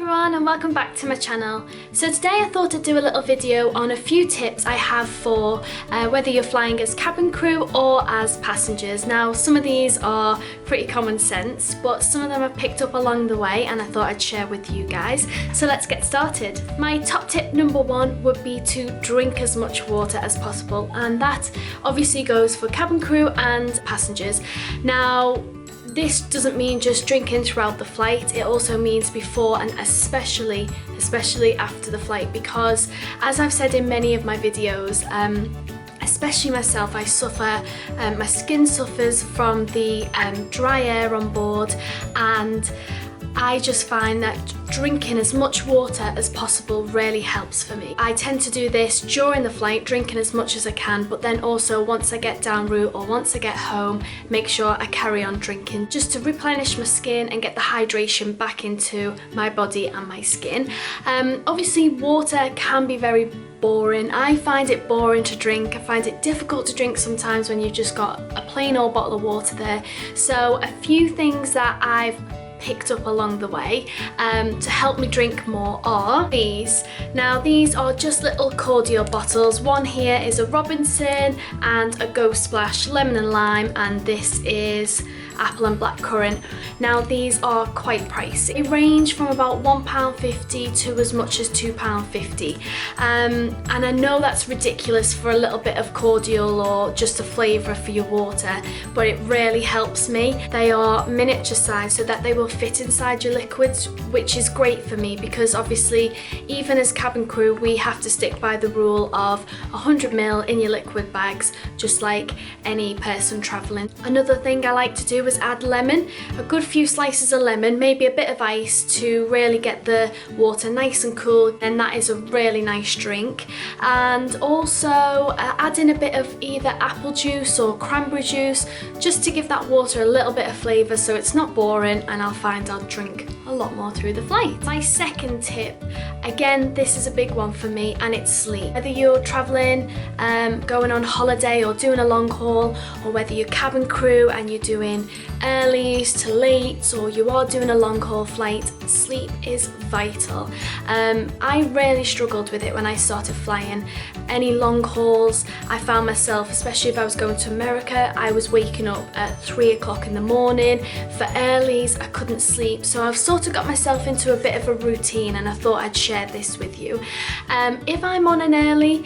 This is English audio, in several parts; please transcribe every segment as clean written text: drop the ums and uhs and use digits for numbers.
everyone and welcome back to my channel. So today I thought I'd do a little video on a few tips I have for whether you're flying as cabin crew or as passengers. Now some of these are pretty common sense, but some of them I've picked up along the way and I thought I'd share with you guys. So let's get started. My top tip number one would be to drink as much water as possible, and that obviously goes for cabin crew and passengers. Now this doesn't mean just drinking throughout the flight, it also means before and especially after the flight, because as I've said in many of my videos, especially myself, I suffer, my skin suffers from the dry air on board, and I just find that drinking as much water as possible really helps for me. I tend to do this during the flight, drinking as much as I can, but then also once I get down route or once I get home, make sure I carry on drinking just to replenish my skin and get the hydration back into my body and my skin. Obviously water can be very boring. I find it boring to drink. I find it difficult to drink sometimes when you've just got a plain old bottle of water there. So a few things that I've picked up along the way to help me drink more are these. Now these are just little cordial bottles. One here is a Robinson and a Go Splash lemon and lime, and this is apple and blackcurrant. Now these are quite pricey. They range from about £1.50 to as much as £2.50, and I know that's ridiculous for a little bit of cordial or just a flavour for your water, but it really helps me. They are miniature size so that they will fit inside your liquids, which is great for me because obviously even as cabin crew we have to stick by the rule of 100ml in your liquid bags, just like any person travelling. Another thing I like to do is add lemon, a good few slices of lemon, maybe a bit of ice to really get the water nice and cool, and that is a really nice drink. And also add in a bit of either apple juice or cranberry juice just to give that water a little bit of flavour so it's not boring, and I'll find I'll drink a lot more through the flight. My second tip, again this is a big one for me, and it's sleep. Whether you're travelling, going on holiday or doing a long haul, or whether you're cabin crew and you're doing earlies to lates, or you are doing a long haul flight, sleep is vital. I really struggled with it when I started flying. Any long hauls, I found myself, especially if I was going to America, I was waking up at 3 o'clock in the morning. For earlies, I couldn't sleep, so I've sort of got myself into a bit of a routine, and I thought I'd share this with you. If I'm on an early,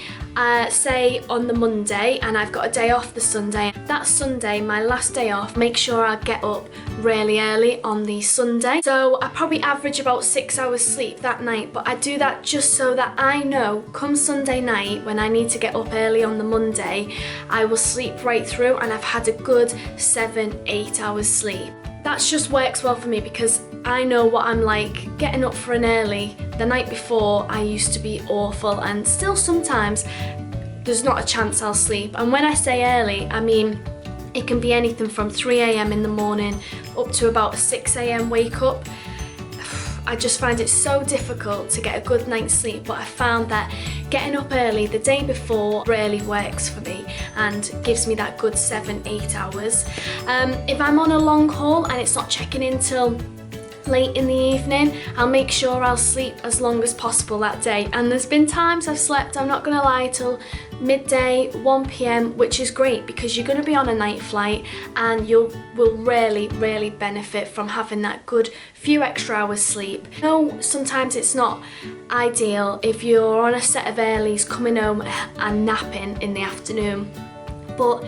say on the Monday, and I've got a day off the Sunday, that Sunday, my last day off, make sure I get up really early on the Sunday. So I probably average about 6 hours sleep that night, but I do that just so that I know come Sunday night when I need to get up early on the Monday, I will sleep right through and I've had a good 7-8 hours sleep. That just works well for me because I know what I'm like getting up for an early. The night before I used to be awful, and still sometimes there's not a chance I'll sleep. And when I say early, I mean it can be anything from 3 AM in the morning up to about a 6 AM wake up. I just find it so difficult to get a good night's sleep, but I found that getting up early the day before really works for me and gives me that good 7-8 hours. If I'm on a long haul and it's not checking in till late in the evening, I'll make sure I'll sleep as long as possible that day. And there's been times I've slept, I'm not gonna lie, till midday, 1 PM, which is great because you're going to be on a night flight and you will really benefit from having that good few extra hours sleep. No, sometimes it's not ideal if you're on a set of earlies coming home and napping in the afternoon, but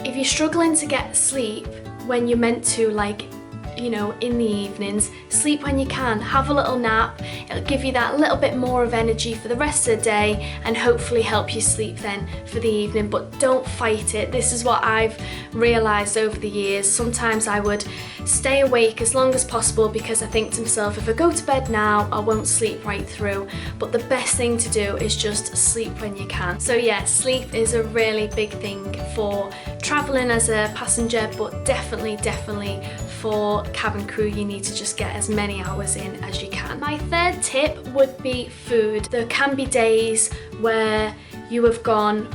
if you're struggling to get sleep when you're meant to, like, you know, in the evenings, sleep when you can, have a little nap. It'll give you that little bit more of energy for the rest of the day and hopefully help you sleep then for the evening, but don't fight it. This is what I've realised over the years. Sometimes I would stay awake as long as possible because I think to myself, if I go to bed now, I won't sleep right through, but the best thing to do is just sleep when you can. So yeah, sleep is a really big thing for travelling as a passenger, but definitely for cabin crew, you need to just get as many hours in as you can. My third tip would be food. There can be days where you have gone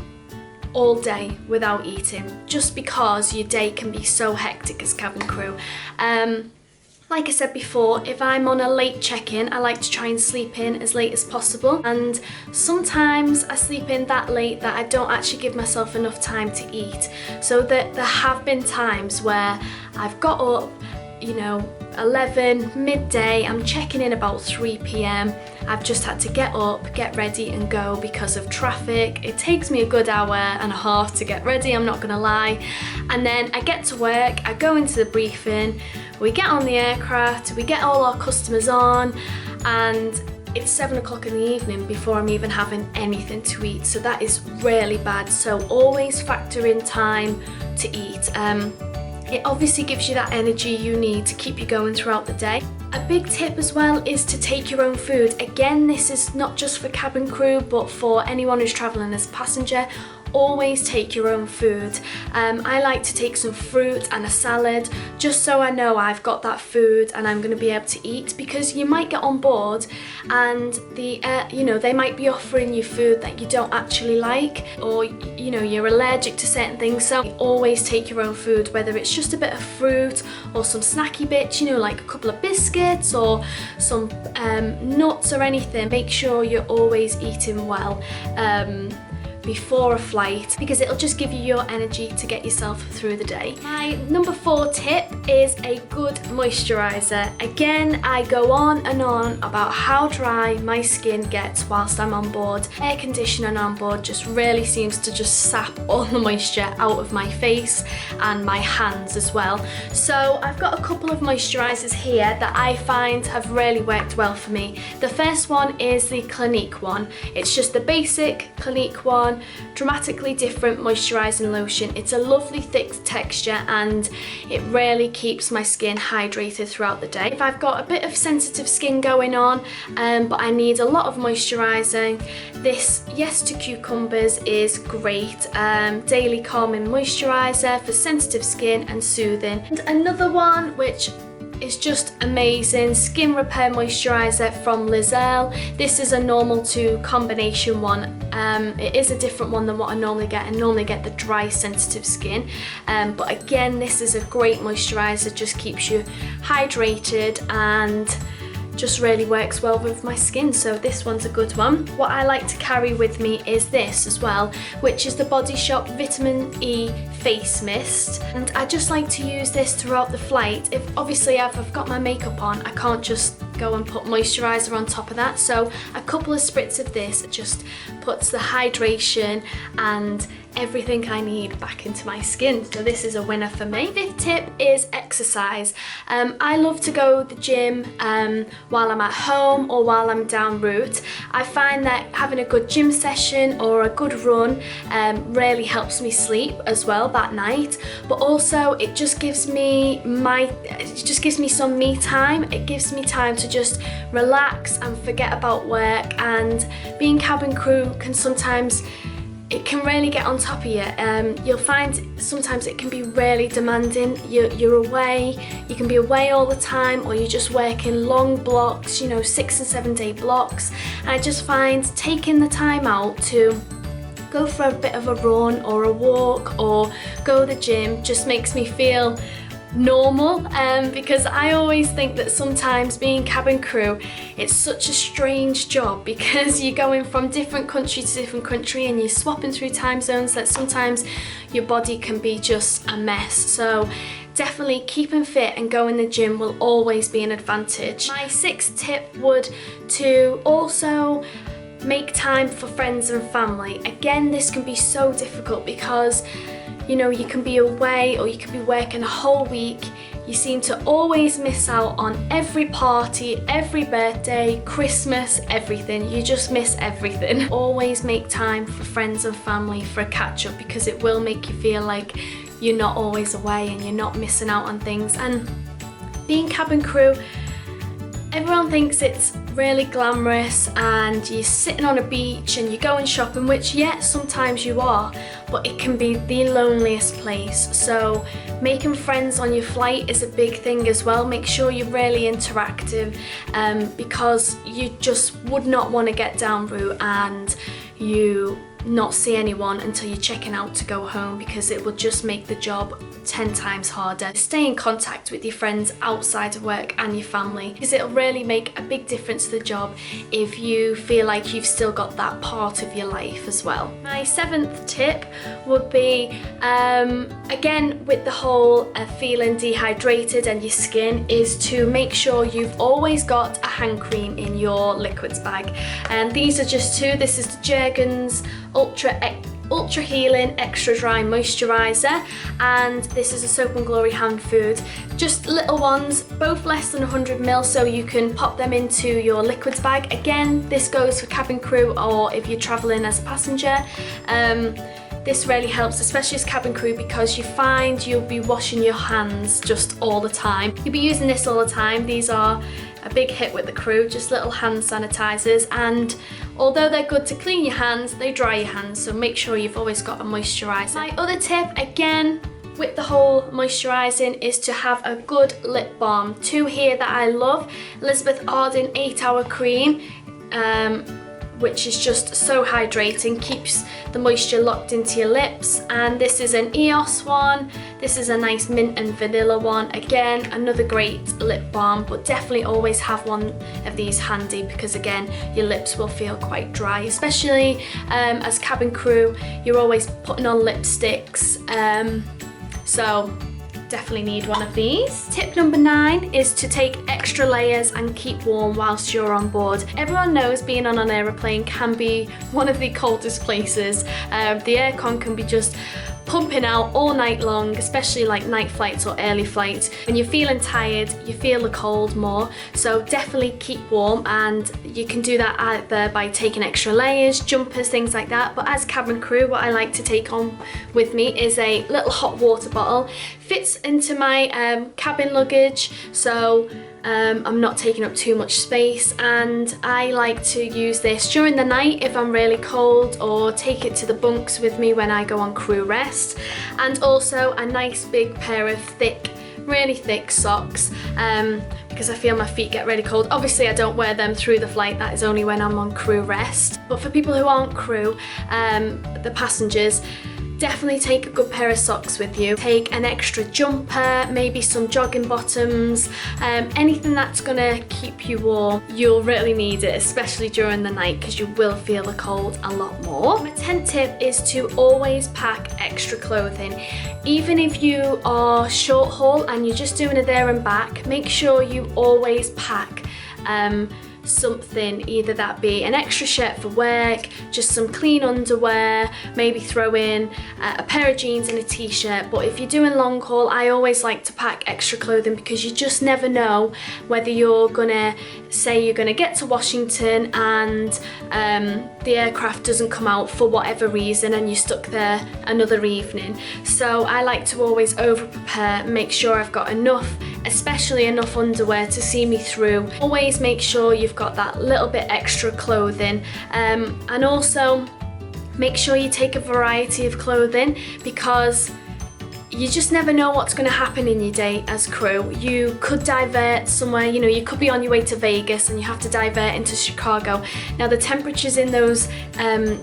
all day without eating just because your day can be so hectic as cabin crew. Like I said before, if I'm on a late check-in, I like to try and sleep in as late as possible, and sometimes I sleep in that late that I don't actually give myself enough time to eat. So that there have been times where I've got up, you know, 11, midday, I'm checking in about 3 p.m. I've just had to get up, get ready and go because of traffic. It takes me a good hour and a half to get ready, I'm not gonna lie. And then I get to work, I go into the briefing, we get on the aircraft, we get all our customers on, and it's 7 o'clock in the evening before I'm even having anything to eat. So that is really bad. So always factor in time to eat. It obviously gives you that energy you need to keep you going throughout the day. A big tip as well is to take your own food. Again, this is not just for cabin crew, but for anyone who's traveling as a passenger. Always take your own food. I like to take some fruit and a salad just so I know I've got that food and I'm going to be able to eat, because you might get on board and they might be offering you food that you don't actually like, or you're allergic to certain things. So always take your own food, whether it's just a bit of fruit or some snacky bits, like a couple of biscuits or some nuts or anything. Make sure you're always eating well before a flight, because it'll just give you your energy to get yourself through the day. My number 4 tip is a good moisturiser. Again, I go on and on about how dry my skin gets whilst I'm on board. Air conditioning on board just really seems to just sap all the moisture out of my face and my hands as well. So I've got a couple of moisturisers here that I find have really worked well for me. The first one is the Clinique one. It's just the basic Clinique one, dramatically different moisturising lotion. It's a lovely thick texture and it really keeps my skin hydrated throughout the day. If I've got a bit of sensitive skin going on but I need a lot of moisturising, this Yes to Cucumbers is great. Daily calming moisturiser for sensitive skin and soothing. And another one which is just amazing, skin repair moisturiser from Lizelle. This is a normal to combination one. It is a different one than what I normally get. I normally get the dry sensitive skin, but again, this is a great moisturiser, just keeps you hydrated and just really works well with my skin, so this one's a good one. What I like to carry with me is this as well, which is the Body Shop Vitamin E Face Mist, and I just like to use this throughout the flight. If obviously I've got my makeup on, I can't just go and put moisturiser on top of that, so a couple of spritz of this just puts the hydration and everything I need back into my skin. So this is a winner for me. 5th tip is exercise. I love to go to the gym while I'm at home or while I'm en route. I find that having a good gym session or a good run really helps me sleep as well that night, but also it just gives me some me time. It gives me time to just relax and forget about work, and being cabin crew can sometimes, it can really get on top of you. You'll find sometimes it can be really demanding. You're away, you can be away all the time, or you're just working long blocks, 6 and 7 day blocks. And I just find taking the time out to go for a bit of a run or a walk or go to the gym just makes me feel normal, because I always think that sometimes being cabin crew, it's such a strange job because you're going from different country to different country and you're swapping through time zones, that sometimes your body can be just a mess. So definitely keeping fit and going to the gym will always be an advantage. My 6th tip would to also make time for friends and family. Again, this can be so difficult because you can be away or you can be working a whole week. You seem to always miss out on every party, every birthday, Christmas, everything. You just miss everything. Always make time for friends and family for a catch up, because it will make you feel like you're not always away and you're not missing out on things. And being cabin crew, everyone thinks it's really glamorous and you're sitting on a beach and you're going shopping, which yes, sometimes you are, but it can be the loneliest place. So making friends on your flight is a big thing as well. Make sure you're really interactive, because you just would not want to get en route and you not see anyone until you're checking out to go home, because it will just make the job 10 times harder. Stay in contact with your friends outside of work and your family, because it'll really make a big difference to the job if you feel like you've still got that part of your life as well. My 7th tip would be, again with the whole feeling dehydrated and your skin, is to make sure you've always got a hand cream in your liquids bag. And these are just two. This is the Jergens Ultra Healing Extra Dry Moisturiser, and this is a Soap and Glory hand food. Just little ones, both less than 100ml, so you can pop them into your liquids bag. Again, this goes for cabin crew or if you're travelling as a passenger. This really helps, especially as cabin crew, because you find you'll be washing your hands just all the time. You'll be using this all the time. These are a big hit with the crew, just little hand sanitizers, and although they're good to clean your hands, they dry your hands, so make sure you've always got a moisturiser. My other tip, again with the whole moisturising, is to have a good lip balm. Two here that I love: Elizabeth Arden 8 Hour Cream, which is just so hydrating, keeps the moisture locked into your lips. And this is an EOS one. This is a nice mint and vanilla one. Again, another great lip balm, but definitely always have one of these handy, because again, your lips will feel quite dry, especially as cabin crew, you're always putting on lipsticks. So definitely need one of these. Tip number 9 is to take extra layers and keep warm whilst you're on board. Everyone knows being on an aeroplane can be one of the coldest places. The aircon can be just pumping out all night long, especially like night flights or early flights. When you're feeling tired, you feel the cold more, so definitely keep warm, and you can do that either by taking extra layers, jumpers, things like that. But as cabin crew, what I like to take on with me is a little hot water bottle. Fits into my cabin luggage, so I'm not taking up too much space, and I like to use this during the night if I'm really cold, or take it to the bunks with me when I go on crew rest. And also a nice big pair of really thick socks, because I feel my feet get really cold. Obviously I don't wear them through the flight, that is only when I'm on crew rest. But for people who aren't crew, the passengers, definitely take a good pair of socks with you. Take an extra jumper, maybe some jogging bottoms, anything that's gonna keep you warm. You'll really need it, especially during the night, because you will feel the cold a lot more. My 10th tip is to always pack extra clothing. Even if you are short haul and you're just doing a there and back, make sure you always pack something, either that be an extra shirt for work, just some clean underwear, maybe throw in a pair of jeans and a t-shirt. But if you're doing long haul, I always like to pack extra clothing, because you just never know whether you're gonna get to Washington and the aircraft doesn't come out for whatever reason and you're stuck there another evening. So I like to always over prepare, make sure I've got enough, especially enough underwear to see me through. Always make sure you've got that little bit extra clothing, and also make sure you take a variety of clothing, because you just never know what's going to happen in your day as crew. You could divert somewhere, you know, you could be on your way to Vegas and you have to divert into Chicago. Now the temperatures in those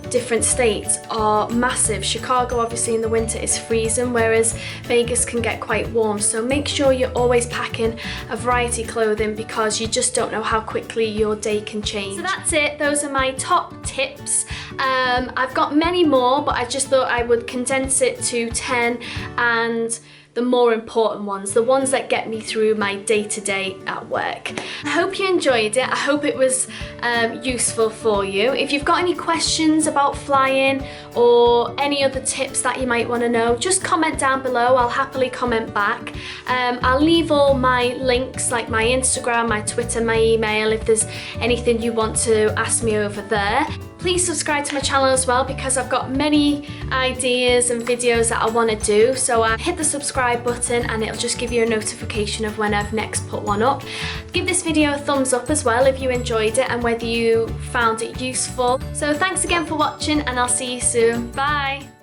different states are massive. Chicago obviously in the winter is freezing, whereas Vegas can get quite warm. So make sure you're always packing a variety of clothing, because you just don't know how quickly your day can change. So that's it, those are my top tips. I've got many more, but I just thought I would condense it to 10, and the more important ones, the ones that get me through my day-to-day at work. I hope you enjoyed it. I hope it was useful for you. If you've got any questions about flying or any other tips that you might want to know, just comment down below. I'll happily comment back. I'll leave all my links, like my Instagram, my Twitter, my email, if there's anything you want to ask me over there. Please subscribe to my channel as well, because I've got many ideas and videos that I want to do. So hit the subscribe button and it'll just give you a notification of when I've next put one up. Give this video a thumbs up as well if you enjoyed it and whether you found it useful. So thanks again for watching, and I'll see you soon. Bye!